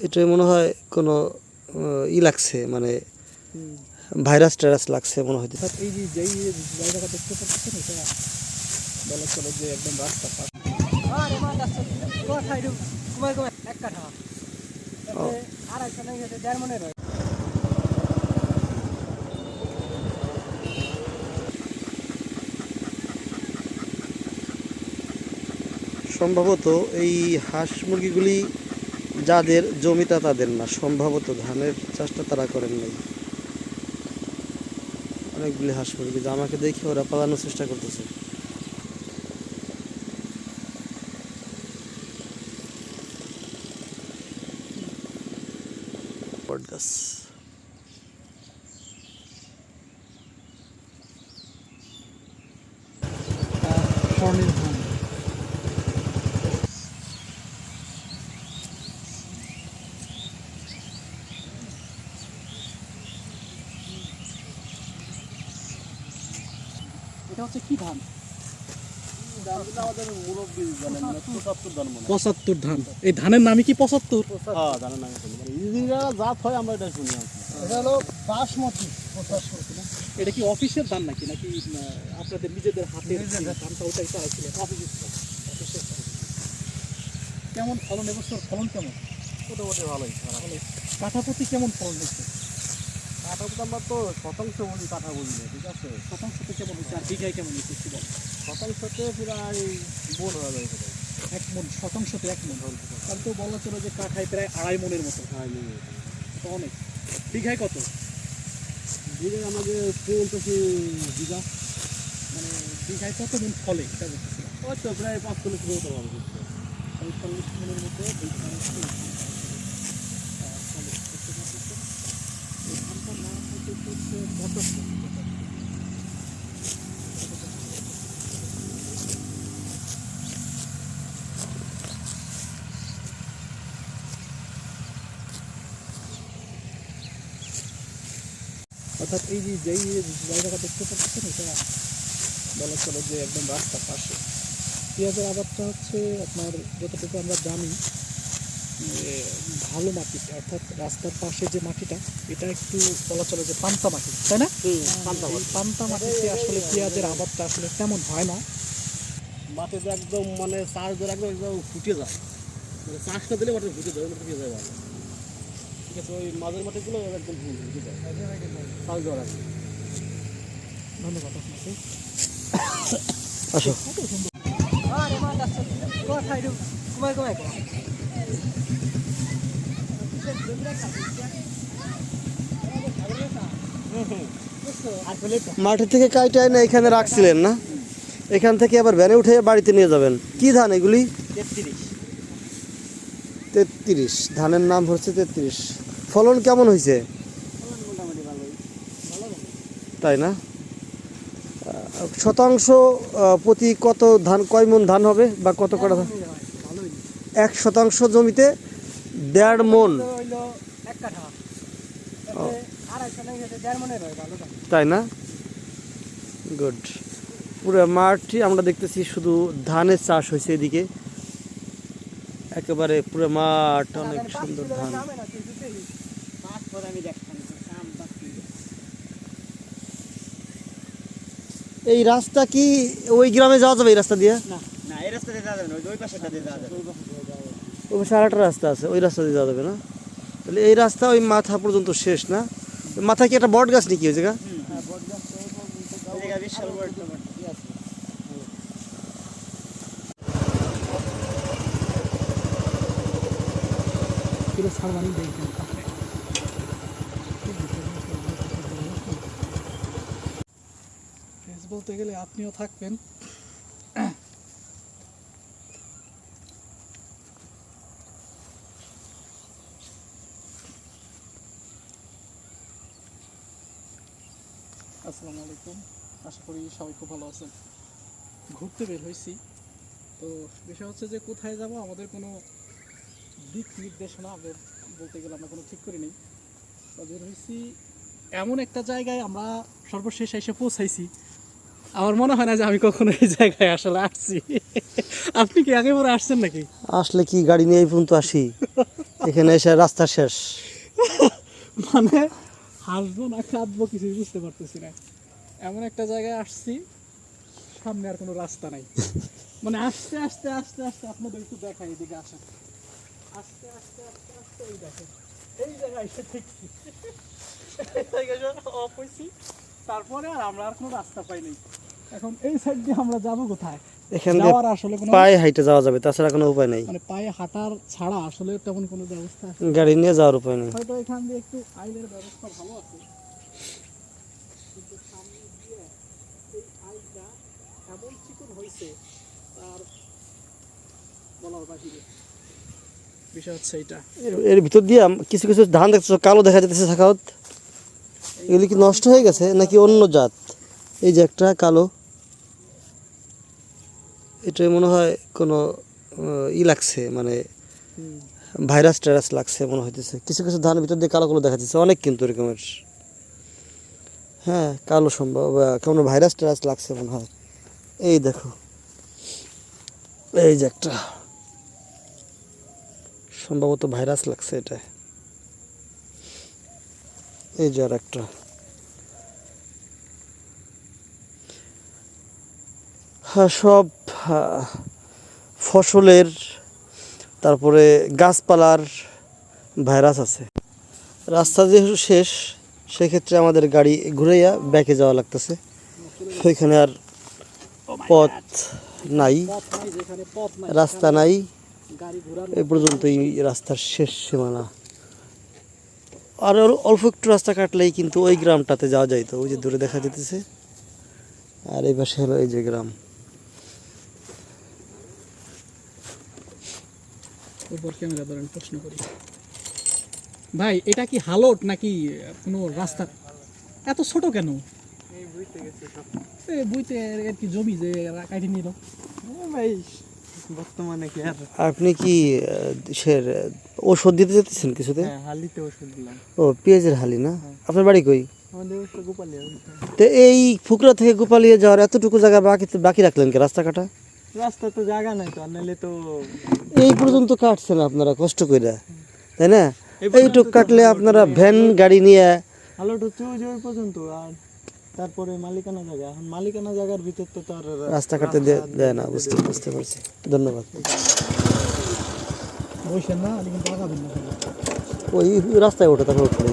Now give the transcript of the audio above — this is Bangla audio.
এটা মনে হয় কোনো লাগছে, মানে ভাইরাস টাইরাস লাগছে মনে হয়। এই যে যেই জায়গাটা দেখতে পাচ্ছেন এটা বলা চলে যে একদম রাস্তা পাশ। আরে মা যাচ্ছে কোথায় ঢুক কমাই কমাই এক কাঠা এতে আড়াইশো নাই এটা দেড় মনের হয়। সম্ভবত এই হাঁস মুরগিগুলি যাদের জমিটা তাদের না, সম্ভবত ধানের চাষটা তারা করেন নাই। অনেকগুলি হাঁস মুরগি, যা আমাকে দেখে ওরা পালানোর চেষ্টা করতেছে। বট গাছ। স্বর্ণের ধান এটা হচ্ছে কি ধান? 75 ধান। এই ধানের নামই কি 75? হ্যাঁ, ধানের নাম জাত হয়, আমরা এটা শুনি। এটা হলো বাসমতি 75। এটা কি অফিসের ধান নাকি নাকি আপনাদের নিজেদের হাতের ধানটা ওটাই চালাইছিলেন? কেমন ফলন এবছর? ফলন কেমন? মোটামুটি ভালোই। কাঠা প্রতি কেমন ফলন হচ্ছে? কাঠা তো আমরা তো শতাংশ বলি, কাঠা বুঝি না, ঠিক আছে? শতাংশতে কেমন হচ্ছে আর বিঘায় কেমন হচ্ছে একটু বল। শতাংশতে প্রায় বোন হয়ে যায়। এক মন, শতাংশতে এক মন। তাহলে তো বলা চলে যে কাঠায় প্রায় 2.5 মনের মতো। তো অনেক। বিঘায় কত? বিঘায় আমাদের 85 বিঘা। মানে বিঘায় কত মন ফলে এটা বলতেছিলাম। ওই তো প্রায় 45 মতো হবে। 45 মনের মতো এই ধান ফলে। এই ধানটার নাম হচ্ছে মটরশুঁটি। অর্থাৎ এই যে যেই জায়গাটা দেখতে পাচ্ছেন এটা বলা চলে যে একদম রাস্তার পাশে। পেঁয়াজের আবাদটা হচ্ছে আপনার যতটুকু আমরা জানি ভালো মাটি, অর্থাৎ রাস্তার পাশে যে মাটিটা এটা একটু বলা চলে যে পান্তা মাটি, তাই না? পান্তা মাটিতে আসলে পেঁয়াজের আবাদটা আসলে তেমন হয় না। মাটিতে একদম মানে চাষ ধরে একদম একদম ফুটে যায়, মানে চাষটা দিলে মাটি ফুটে যায়, ফুটে যায় ভালো। ঠিক আছে, ওই মাঝের মাটিগুলো একদম ফুটে যায় চাষ দেওয়ার আগে। ধন্যবাদ আপনাকে। আসো। মাঠে থেকে কাইটাই না এখানে রাখছিলেন না, এখান থেকে আবার ভ্যানে উঠে বাড়িতে নিয়ে যাবেন। কি ধান এগুলি? 33। ধানের নাম হচ্ছে 33। ফলন কেমন হয়েছে? তাই না? শতাংশ প্রতি কত ধান, কয় মন ধান হবে বা কত কটা ধান? 1 শতাংশ জমিতে 1.5 মন। তাই না? গুড। পুরো মাঠটি আমরা দেখতেছি শুধু ধানের চাষ হয়েছে এদিকে, একেবারে পুরো মাঠ অনেক সুন্দর ধান। এই রাস্তা কি ওই গ্রামে যাওয়া যাবে? এই রাস্তা দিয়ে না, এই রাস্তা দিয়ে যাওয়া যাবে না, ওই পাশেটা দিয়ে যাওয়া যাবে। ওই পাশে আরেকটা রাস্তা আছে, ওই রাস্তা দিয়ে যাওয়া যাবে না? তাহলে এই রাস্তা ওই মাথা পর্যন্ত শেষ না? মাথায় কি একটা বট গাছ নাকি ওই জায়গা? বলতে গেলে আপনিও থাকবেন। আসসালামু আলাইকুম, আশা করি সবাই খুব ভালো আছেন। ঘুরতে বের হয়েছি, তো বিষয় হচ্ছে যে কোথায় যাব আমাদের কোনো দিক নির্দেশনা আমাদের বলতে গেলে আমরা কোনো ঠিক করি নেই। তো বের হয়েছি এমন একটা জায়গায়, আমরা সর্বশেষ এসে পৌঁছাইছি। আমার মনে হয় না যে আমি কখনো এই জায়গায় আসলে আসছি। আপনি কি আগে পরে আসছেন নাকি? আসলে কি গাড়ি নিয়ে এই পর্যন্ত আসি? এখানে এসে রাস্তা শেষ। মানে হাসবো না কাঁদবো কিছুই বুঝতে পারতেছি না। এমন একটা জায়গায় আসছি, সামনে আর কোনো রাস্তা নাই। মানে আস্তে আস্তে আস্তে আস্তে আপনাদের একটু দেখাই, এদিকে আসেন। আস্তে আস্তে আস্তে আস্তে এই দেখেন, এই জায়গায় এসে ঠিকছি, এই জায়গায় অফ হয়েছি। তারপরে আর আমরা আর কোনো রাস্তা পাই নাই। এখন এই সাইড দিয়ে আমরা যাবো কোথায়? এখান দিয়ে যাওয়ার আসলে কোনো পায়ে হাইটে যাওয়া যাবে, তাছাড়া কোনো উপায় নেই। মানে পায়ে হাঁটার ছাড়া আসলে তেমন কোনো ব্যবস্থা আছে? গাড়ি নিয়ে যাওয়ার উপায় নেই। হয়তো এখান দিয়ে একটু আইলের ব্যবস্থা ভালো আছে, কিন্তু সামনে দিয়ে এই আইলটা এমন চিকন হয়েছে তার বলার বাহিরে। বিষয় হচ্ছে এটা, এর ভিতর দিয়ে কিছু কিছু ধান দেখতেছো কালো দেখা যাচ্ছে সাখাওয়াত, এগুলি কি নষ্ট হয়ে গেছে নাকি অন্য জাত? এই যে একটা কালো, এটা মনে হয় কোনো ই লাগছে, মানে ভাইরাস টাইরাস লাগছে মনে হইতেছে। কিছু কিছু ধানের ভিতর দিয়ে কালো কালো দেখা যাচ্ছে, অনেক কিন্তু এরকমের। হ্যাঁ, কালো সম্ভব কোনো ভাইরাস টাইরাস লাগছে মনে হয়। এই দেখো, এই যে একটা সম্ভবত ভাইরাস লাগছে এটা। এই যে আর একটা। হ্যাঁ, সব ফসলের, তারপরে গাছপালার ভাইরাস আছে। রাস্তা যেহেতু শেষ, সেক্ষেত্রে আমাদের গাড়ি ঘুরাইয়া ব্যাকে যাওয়া লাগতেছে। সেখানে আর পথ নাই, পথ নাই, যেখানে পথ নাই রাস্তা নাই, গাড়ি ঘোরানো। এই পর্যন্তই রাস্তার শেষ সীমানা। আর অল্প একটু রাস্তা কাটলেই কিন্তু ওই গ্রামটাতে যাওয়া যাইতো, ওই যে দূরে দেখা যেতেছে। আর এই পাশে হলো এই যে গ্রাম। উপর ক্যামেরা ধরেন, প্রশ্ন করি ভাই, এটা কি হালট নাকি কোনো রাস্তা? এত ছোট কেন? এই বুইতে এর কি জমি যে কাটি নিল ভাই বর্তমানে? কি আর আপনি কি সের ওষুধ দিতে যেতেছেন কিছুতে? হ্যাঁ, হালিতে ওষুধ দিলাম। ও, পেঁয়াজের হালি না? আপনার বাড়ি কই? আমাদের ওষুধ গোপালিয়া। তো এই ফুকরা থেকে গোপালিয়া যাওয়ার এতটুকু জায়গা বাকি রাখলেন কি রাস্তা কাটা? রাস্তা তো জায়গা নাই তো, আর নাহলে তো এই পর্যন্ত কাটছেন আপনারা কষ্ট করে, তাই না? এইটুক কাটলে আপনারা ভ্যান গাড়ি নিয়ে হালট হচ্ছে ওই যে ওই পর্যন্ত, আর তারপরে মালিকানা জায়গা। এখন মালিকানা জায়গার ভিতর তো তার রাস্তা কাটতে দেয় না। বুঝতে পারছি, ধন্যবাদ। বসেন না, কিন্তু লাগাবেন না। ওই রাস্তায় ওঠে, তারপর উঠলে